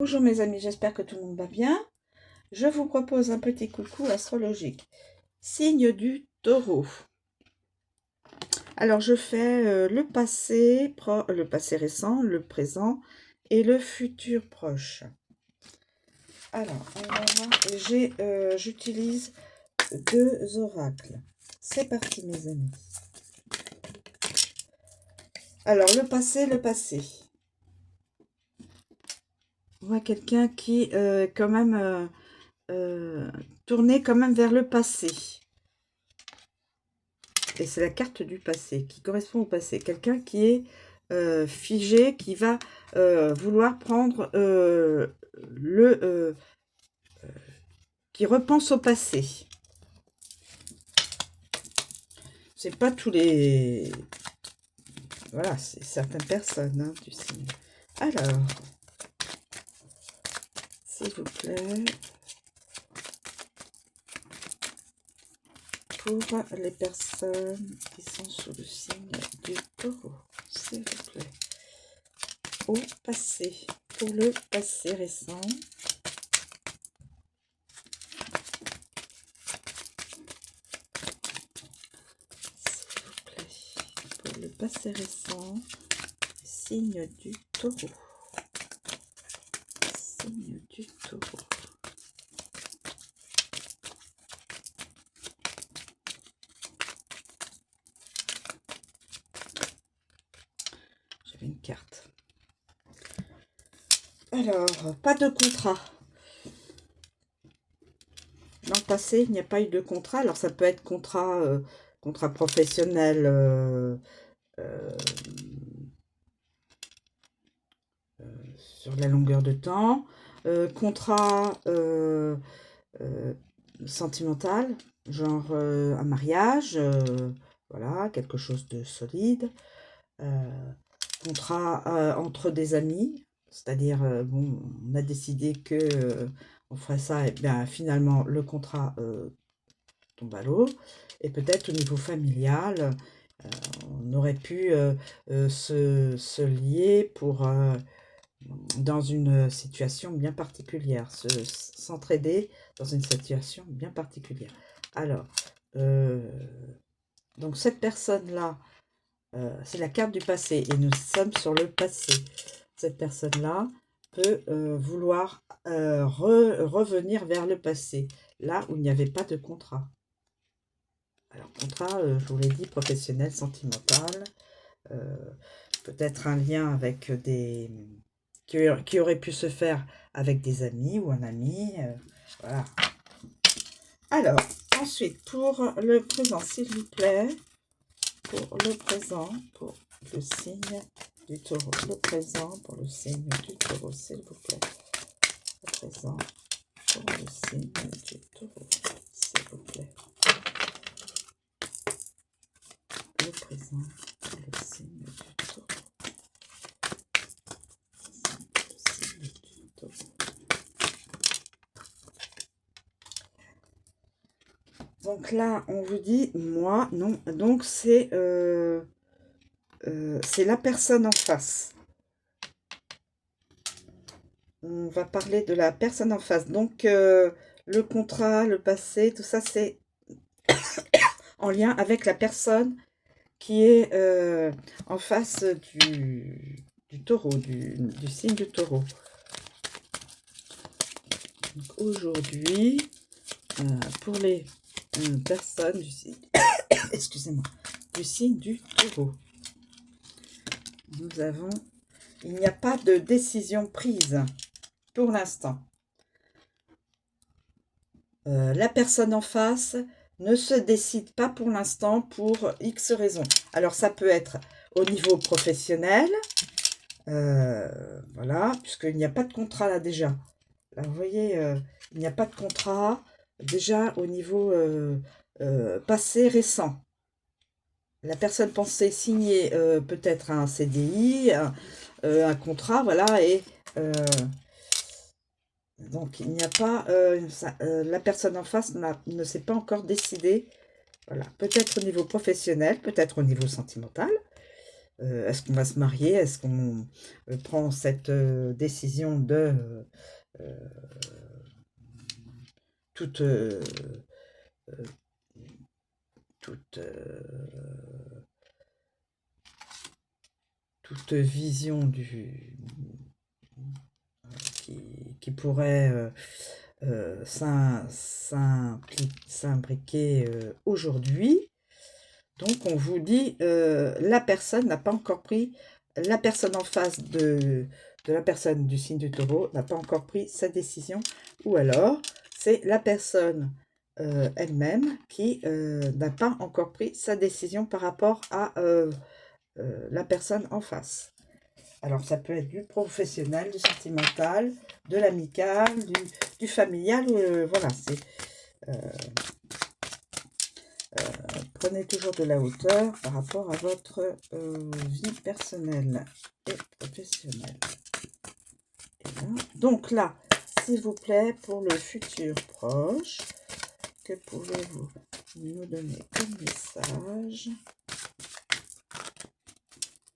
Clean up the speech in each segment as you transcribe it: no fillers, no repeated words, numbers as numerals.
Bonjour mes amis, j'espère que tout le monde va bien. Je vous propose un petit coucou astrologique. Signe du taureau. Alors je fais le passé récent, le présent et le futur proche. Alors, on va voir. J'utilise 2 oracles. C'est parti mes amis. Alors le passé. On voit quelqu'un qui quand même tournait quand même vers le passé. Et c'est la carte du passé qui correspond au passé. Quelqu'un qui est figé, qui va vouloir prendre qui repense au passé. C'est pas tous les... Voilà, c'est certaines personnes hein, du signe. Alors, s'il vous plaît, pour les personnes qui sont sous le signe du taureau, s'il vous plaît, au passé, pour le passé récent. Le passé récent, signe du taureau. Signe du taureau. J'avais une carte. Alors, pas de contrat. Dans le passé, il n'y a pas eu de contrat. Alors, ça peut être contrat professionnel sur la longueur de temps, contrat sentimental, genre un mariage, voilà, quelque chose de solide, contrat entre des amis, c'est-à-dire, bon, on a décidé que on ferait ça, et bien finalement le contrat tombe à l'eau, et peut-être au niveau familial, on aurait pu se lier pour dans une situation bien particulière, s'entraider dans une situation bien particulière. Alors, donc cette personne-là, c'est la carte du passé, et nous sommes sur le passé. Cette personne-là peut vouloir revenir vers le passé, là où il n'y avait pas de contrat. Alors, contrat, je vous l'ai dit, professionnel, sentimental, peut-être un lien avec des... qui aurait pu se faire avec des amis ou un ami, voilà. Alors, ensuite, pour le présent, s'il vous plaît, pour le présent, pour le signe du taureau, le présent pour le signe du taureau, s'il vous plaît, le présent pour le signe du taureau, s'il vous plaît, le présent pour le signe du taureau. Donc là, on vous dit, moi, non. Donc, c'est la personne en face. On va parler de la personne en face. Donc, le contrat, le passé, tout ça, c'est en lien avec la personne qui est en face du taureau, du signe du taureau. Aujourd'hui, pour les personnes du signe, excusez-moi, du signe du taureau, nous avons, il n'y a pas de décision prise pour l'instant. La personne en face ne se décide pas pour l'instant pour X raisons. Alors ça peut être au niveau professionnel, voilà, puisqu'il n'y a pas de contrat là déjà. Là, vous voyez, il n'y a pas de contrat déjà au niveau passé récent. La personne pensait signer peut-être un CDI, un contrat, voilà, et donc il n'y a pas, la personne en face ne s'est pas encore décidée, voilà, peut-être au niveau professionnel, peut-être au niveau sentimental, est-ce qu'on va se marier? Est-ce qu'on prend cette décision de toute, toute, toute vision qui pourrait s'imbriquer aujourd'hui. Donc on vous dit, la personne n'a pas encore pris, la personne en face de la personne du signe du Taureau n'a pas encore pris sa décision, ou alors c'est la personne elle-même qui n'a pas encore pris sa décision par rapport à la personne en face. Alors ça peut être du professionnel, du sentimental, de l'amical, du familial, voilà, c'est... prenez toujours de la hauteur par rapport à votre vie personnelle et professionnelle. Et là, donc là, s'il vous plaît, pour le futur proche, que pouvez-vous nous donner comme message,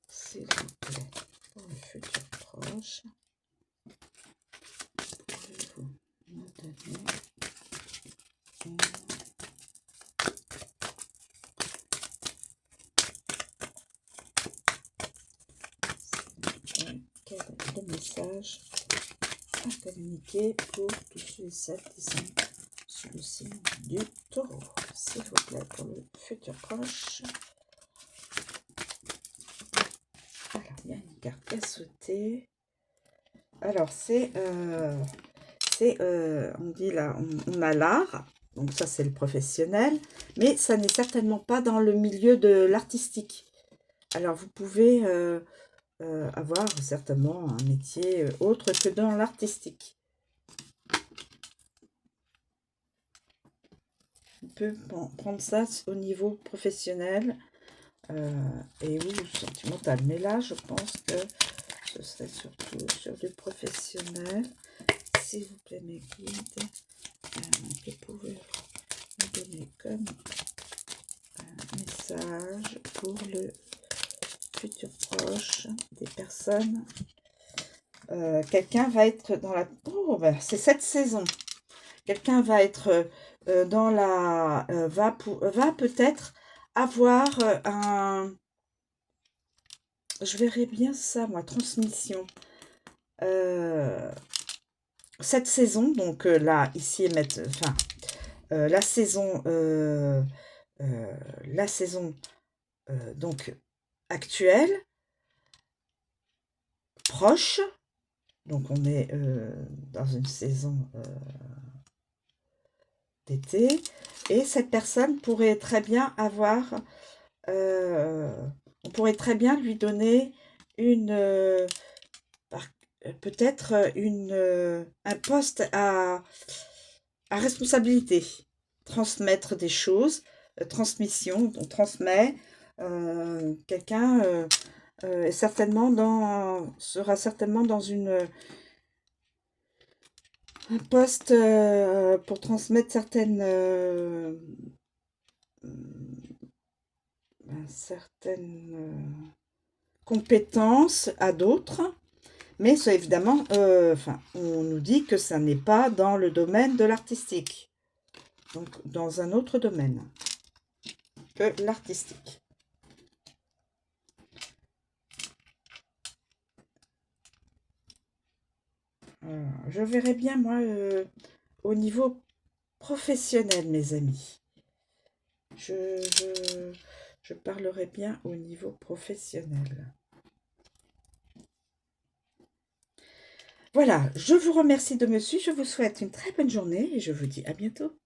s'il vous plaît, pour le futur proche, pouvez-vous nous donner quel est le message à communiquer pour tous ceux et celles qui sont sur le signe du Taureau, s'il vous plaît, pour le futur proche. Alors, il y a une carte à sauter. Alors, on dit là, on a l'art, donc ça c'est le professionnel, mais ça n'est certainement pas dans le milieu de l'artistique. Alors, vous pouvez avoir certainement un métier autre que dans l'artistique. On peut prendre ça au niveau professionnel et ou sentimental. Mais là, je pense que ce serait surtout sur du professionnel. S'il vous plaît, mes guides, que pouvez-vous me donner comme message pour le futur proche des personnes? Quelqu'un va être dans la... Oh, ben, c'est cette saison. Quelqu'un va être dans la... va peut-être avoir un... Je verrais bien ça, moi, transmission. Cette saison, donc là, ici, enfin, la saison donc actuelle, proche, donc on est dans une saison d'été, et cette personne pourrait très bien avoir, on pourrait très bien lui donner une, peut-être un poste à responsabilité, transmettre des choses, transmission, on transmet, quelqu'un est sera certainement dans un poste pour transmettre certaines compétences à d'autres, mais ça, évidemment, enfin, on nous dit que ça n'est pas dans le domaine de l'artistique, donc dans un autre domaine que l'artistique. Je verrais bien, moi, au niveau professionnel, mes amis. Je parlerai bien au niveau professionnel. Voilà, je vous remercie de me suivre. Je vous souhaite une très bonne journée et je vous dis à bientôt.